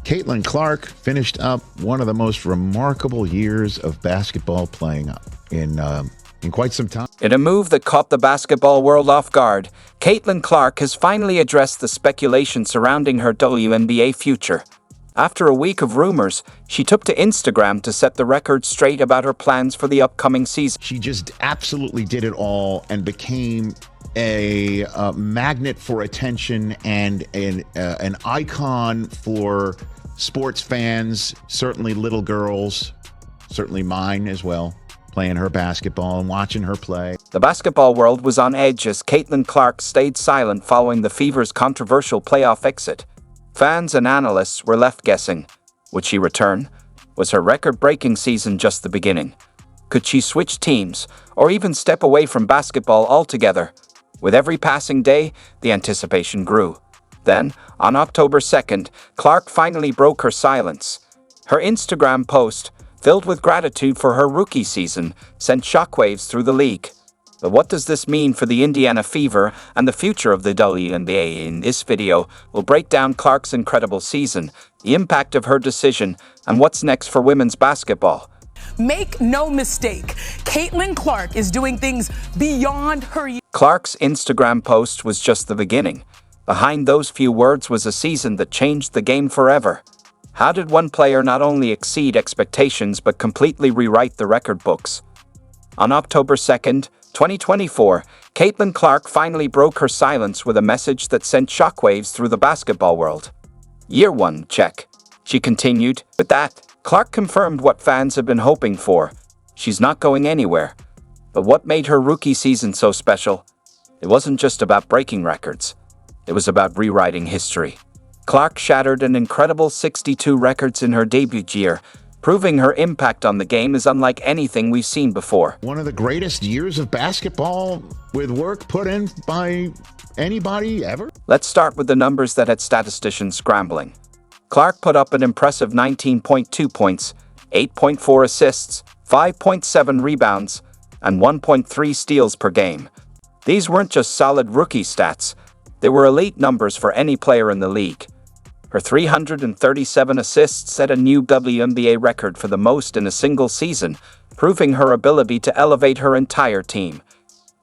Caitlin Clark finished up one of the most remarkable years of basketball playing in quite some time. In a move that caught the basketball world off guard, Caitlin Clark has finally addressed the speculation surrounding her WNBA future. After a week of rumors, she took to Instagram to set the record straight about her plans for the upcoming season. She just absolutely did it all and became a magnet for attention and an icon for sports fans, certainly little girls, certainly mine as well, playing her basketball and watching her play. The basketball world was on edge as Caitlin Clark stayed silent following the Fever's controversial playoff exit. Fans and analysts were left guessing. Would she return? Was her record-breaking season just the beginning? Could she switch teams, or even step away from basketball altogether? With every passing day, the anticipation grew. Then, on October 2nd, Clark finally broke her silence. Her Instagram post, filled with gratitude for her rookie season, sent shockwaves through the league. But what does this mean for the Indiana Fever and the future of the WNBA? In this video, we'll break down Clark's incredible season, the impact of her decision, and what's next for women's basketball. Make no mistake, Caitlin Clark is doing things beyond her years. Clark's Instagram post was just the beginning. Behind those few words was a season that changed the game forever. How did one player not only exceed expectations but completely rewrite the record books? On October 2nd, 2024, Caitlin Clark finally broke her silence with a message that sent shockwaves through the basketball world. Year 1, check. She continued. With that, Clark confirmed what fans have been hoping for. She's not going anywhere. But what made her rookie season so special? It wasn't just about breaking records. It was about rewriting history. Clark shattered an incredible 62 records in her debut year, proving her impact on the game is unlike anything we've seen before. One of the greatest years of basketball with work put in by anybody ever. Let's start with the numbers that had statisticians scrambling. Clark put up an impressive 19.2 points, 8.4 assists, 5.7 rebounds, and 1.3 steals per game. These weren't just solid rookie stats. They were elite numbers for any player in the league. Her 337 assists set a new WNBA record for the most in a single season, proving her ability to elevate her entire team.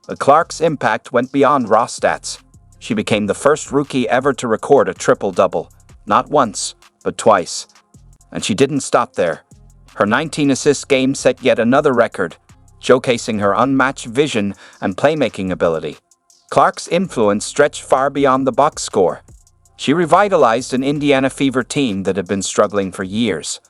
But Clark's impact went beyond raw stats. She became the first rookie ever to record a triple-double, not once, but twice. And she didn't stop there. Her 19-assist game set yet another record, showcasing her unmatched vision and playmaking ability. Clark's influence stretched far beyond the box score. She revitalized an Indiana Fever team that had been struggling for years.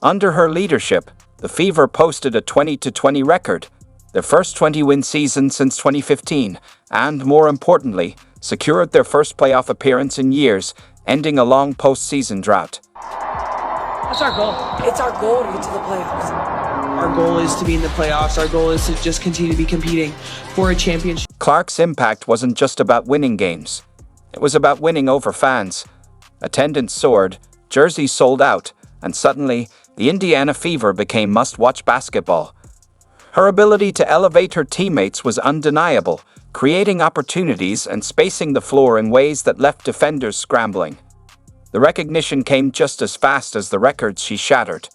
Under her leadership, the Fever posted a 20-20 record, their first 20-win season since 2015, and, more importantly, secured their first playoff appearance in years, ending a long postseason drought. That's our goal. It's our goal to get to the playoffs. Our goal is to be in the playoffs. Our goal is to just continue to be competing for a championship. Clark's impact wasn't just about winning games. It was about winning over fans. Attendance soared, jerseys sold out, and suddenly, the Indiana Fever became must-watch basketball. Her ability to elevate her teammates was undeniable, creating opportunities and spacing the floor in ways that left defenders scrambling. The recognition came just as fast as the records she shattered.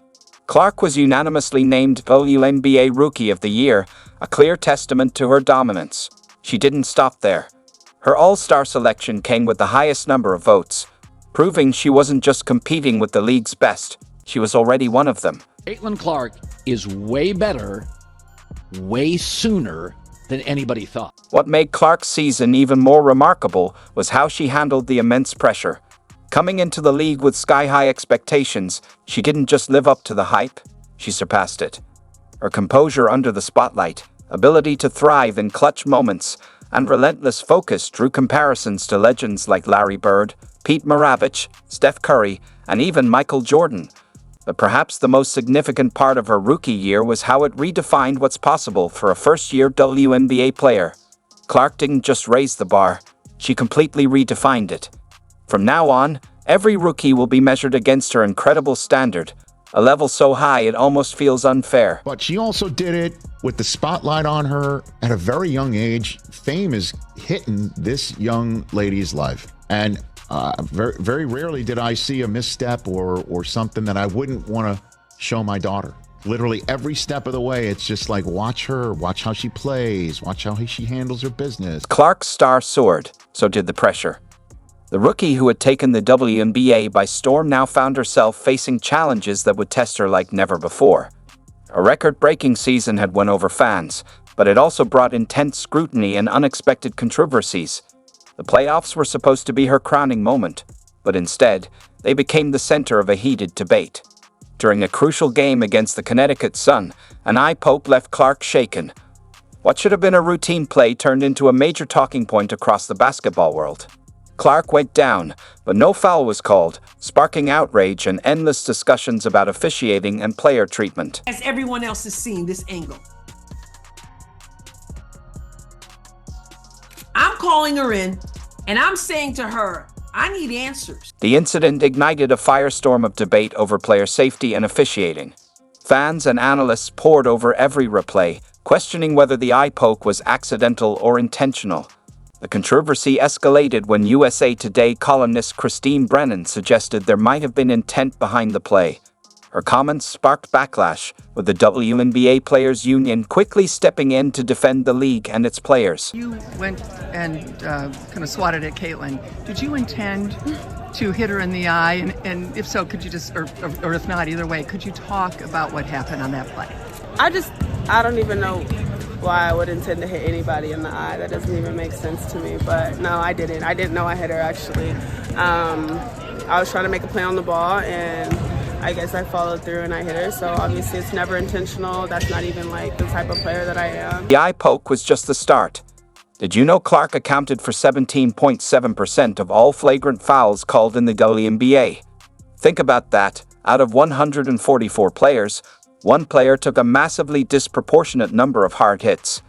Clark was unanimously named WNBA Rookie of the Year, a clear testament to her dominance. She didn't stop there. Her All-Star selection came with the highest number of votes, proving she wasn't just competing with the league's best, she was already one of them. Caitlin Clark is way better, way sooner than anybody thought. What made Clark's season even more remarkable was how she handled the immense pressure. Coming into the league with sky-high expectations, she didn't just live up to the hype, she surpassed it. Her composure under the spotlight, ability to thrive in clutch moments, and relentless focus drew comparisons to legends like Larry Bird, Pete Maravich, Steph Curry, and even Michael Jordan. But perhaps the most significant part of her rookie year was how it redefined what's possible for a first-year WNBA player. Clark didn't just raise the bar, she completely redefined it. From now on, every rookie will be measured against her incredible standard, a level so high it almost feels unfair. But she also did it with the spotlight on her at a very young age. Fame is hitting this young lady's life. And Very, very rarely did I see a misstep or something that I wouldn't want to show my daughter. Literally every step of the way, it's just like, watch her, watch how she plays, watch how she handles her business. Clark's star soared, so did the pressure. The rookie who had taken the WNBA by storm now found herself facing challenges that would test her like never before. A record-breaking season had won over fans, but it also brought intense scrutiny and unexpected controversies. The playoffs were supposed to be her crowning moment, but instead, they became the center of a heated debate. During a crucial game against the Connecticut Sun, an eye poke left Clark shaken. What should have been a routine play turned into a major talking point across the basketball world. Clark went down, but no foul was called, sparking outrage and endless discussions about officiating and player treatment. As everyone else has seen this angle, I'm calling her in, and I'm saying to her, I need answers. The incident ignited a firestorm of debate over player safety and officiating. Fans and analysts pored over every replay, questioning whether the eye poke was accidental or intentional. The controversy escalated when USA Today columnist Christine Brennan suggested there might have been intent behind the play. Her comments sparked backlash, with the WNBA Players Union quickly stepping in to defend the league and its players. You went and kind of swatted at Caitlin. Did you intend to hit her in the eye? And if so, could you just, or if not, either way, could you talk about what happened on that play? I don't even know why I would intend to hit anybody in the eye. That doesn't even make sense to me. But no, I didn't. I didn't know I hit her, actually. I was trying to make a play on the ball, and I guess I followed through and I hit her. So obviously it's never intentional. That's not even like the type of player that I am. The eye poke was just the start. Did you know Clark accounted for 17.7% of all flagrant fouls called in the WNBA? Think about that. Out of 144 players, one player took a massively disproportionate number of hard hits.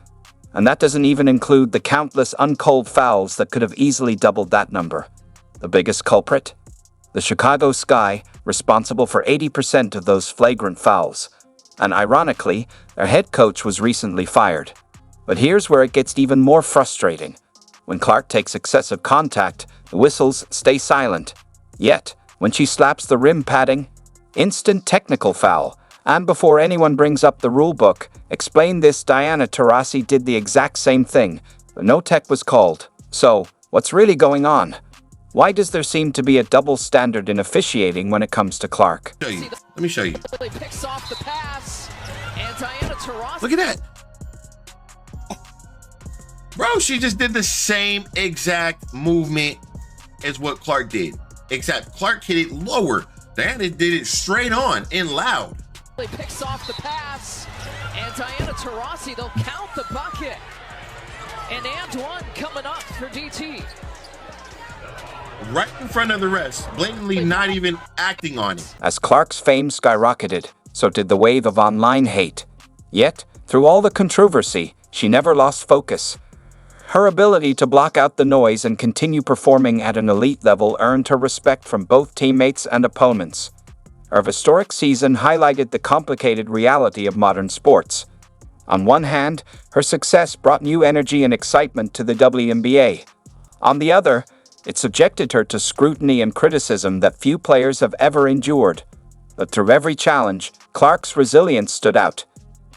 And that doesn't even include the countless uncalled fouls that could have easily doubled that number. The biggest culprit? The Chicago Sky, responsible for 80% of those flagrant fouls. And ironically, their head coach was recently fired. But here's where it gets even more frustrating. When Clark takes excessive contact, the whistles stay silent. Yet, when she slaps the rim padding, instant technical foul. And before anyone brings up the rulebook, explain this: Diana Taurasi did the exact same thing, but no tech was called. So, what's really going on? Why does there seem to be a double standard in officiating when it comes to Clark? Let me show you. Picks off the pass, and Diana Taurasi. Look at that. Bro, she just did the same exact movement as what Clark did, except Clark hit it lower. Diana did it straight on and loud. Picks off the pass, and Diana Taurasi, they'll count the bucket. And one coming up for DT. Right in front of the rest, blatantly not even acting on it. As Clark's fame skyrocketed, so did the wave of online hate. Yet, through all the controversy, she never lost focus. Her ability to block out the noise and continue performing at an elite level earned her respect from both teammates and opponents. Her historic season highlighted the complicated reality of modern sports. On one hand, her success brought new energy and excitement to the WNBA. On the other, it subjected her to scrutiny and criticism that few players have ever endured. But through every challenge, Clark's resilience stood out.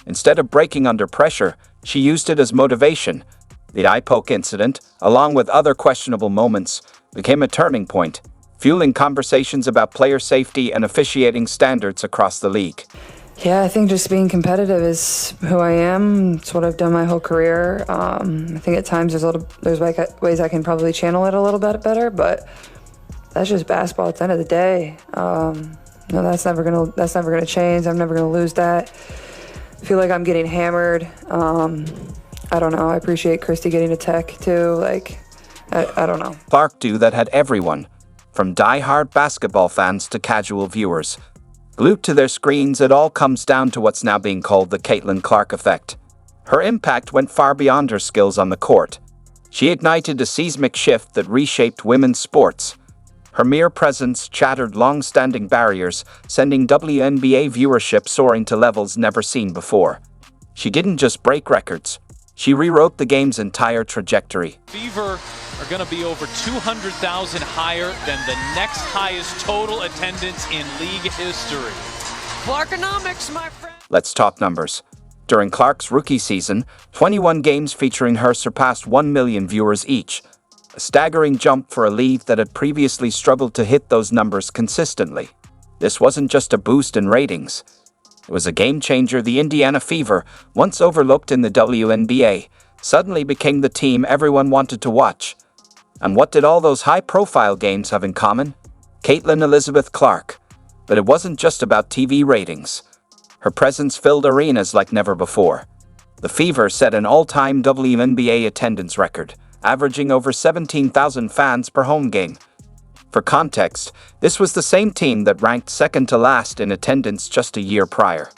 Instead of breaking under pressure, she used it as motivation. The eye poke incident, along with other questionable moments, became a turning point, fueling conversations about player safety and officiating standards across the league. Yeah, I think just being competitive is who I am. It's what I've done my whole career. I think at times there's ways I can probably channel it a little bit better, but that's just basketball at the end of the day. No, that's never gonna change. I'm never gonna lose that. I feel like I'm getting hammered. I don't know. I appreciate Christy getting a tech too. I don't know. Clark do that had everyone, from die-hard basketball fans to casual viewers, glued to their screens. It all comes down to what's now being called the Caitlin Clark effect. Her impact went far beyond her skills on the court. She ignited a seismic shift that reshaped women's sports. Her mere presence shattered long-standing barriers, sending WNBA viewership soaring to levels never seen before. She didn't just break records. She rewrote the game's entire trajectory. Fever are going to be over 200,000 higher than the next highest total attendance in league history. Clarkonomics, my friend. Let's talk numbers. During Clark's rookie season, 21 games featuring her surpassed 1 million viewers each, a staggering jump for a league that had previously struggled to hit those numbers consistently. This wasn't just a boost in ratings. It was a game changer. The Indiana Fever, once overlooked in the WNBA, suddenly became the team everyone wanted to watch. And what did all those high-profile games have in common? Caitlin Elizabeth Clark. But it wasn't just about TV ratings. Her presence filled arenas like never before. The Fever set an all-time WNBA attendance record, averaging over 17,000 fans per home game. For context, this was the same team that ranked second to last in attendance just a year prior.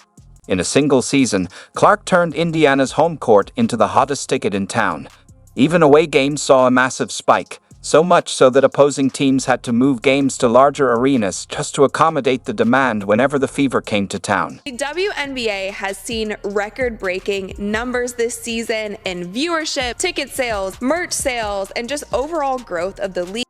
In a single season, Clark turned Indiana's home court into the hottest ticket in town. Even away games saw a massive spike, so much so that opposing teams had to move games to larger arenas just to accommodate the demand whenever the Fever came to town. The WNBA has seen record-breaking numbers this season in viewership, ticket sales, merch sales, and just overall growth of the league.